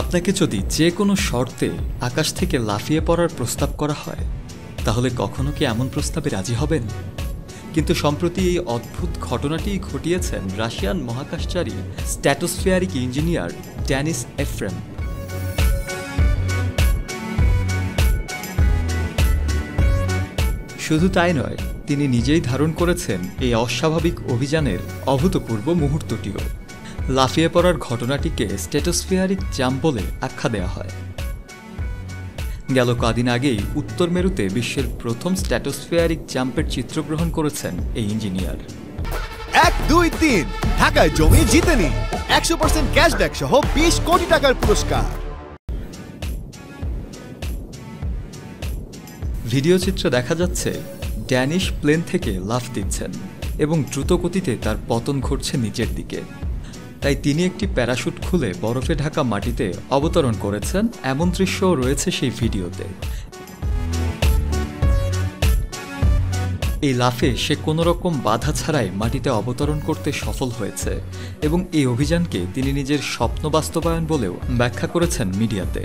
আপনাকে যদি যে কোনো শর্তে আকাশ থেকে লাফিয়ে পড়ার প্রস্তাব করা হয় তাহলে কখনো কি এমন প্রস্তাবে রাজি হবেন? কিন্তু সম্প্রতি এই অদ্ভুত ঘটনাটি ঘটিয়েছেন রাশিয়ান মহাকাশচারী স্ট্র্যাটোস্ফিয়ারিক ইঞ্জিনিয়ার ডেনিস এফরেম। শুধু তাই নয়, তিনি নিজেই ধারণ করেছেন এই অস্বাভাবিক অভিযানের অভূতপূর্ব মুহূর্তটিও। লাফিয়ে পড়ার ঘটনাটিকে স্ট্র্যাটোস্ফিয়ারিক জাম্প বলে আখ্যা দেওয়া হয়। গেল কদিন আগেই উত্তর মেরুতে বিশ্বের প্রথম স্ট্র্যাটোস্ফিয়ারিক জাম্পের চিত্রগ্রহণ করেছেন এই ইঞ্জিনিয়ার। 1, 2, 3 ঢাকায় জমি জিতে নিন 100% ক্যাশব্যাক সহ 20 কোটি টাকার পুরস্কার। ভিডিও চিত্রে দেখা যাচ্ছে ড্যানিশ প্লেন থেকে লাফ দিচ্ছেন এবং দ্রুত গতিতে তার পতন ঘটছে নিচের দিকে। তাই তিনি একটি প্যারাশুট খুলে বরফে ঢাকা মাটিতে অবতরণ করেছেন, এমন দৃশ্যও রয়েছে সেই ভিডিওতে। এই লাফে সে কোনো রকম বাধা ছাড়াই মাটিতে অবতরণ করতে সফল হয়েছে এবং এই অভিযানকে তিনি নিজের স্বপ্ন বাস্তবায়ন বলেও ব্যাখ্যা করেছেন মিডিয়াতে।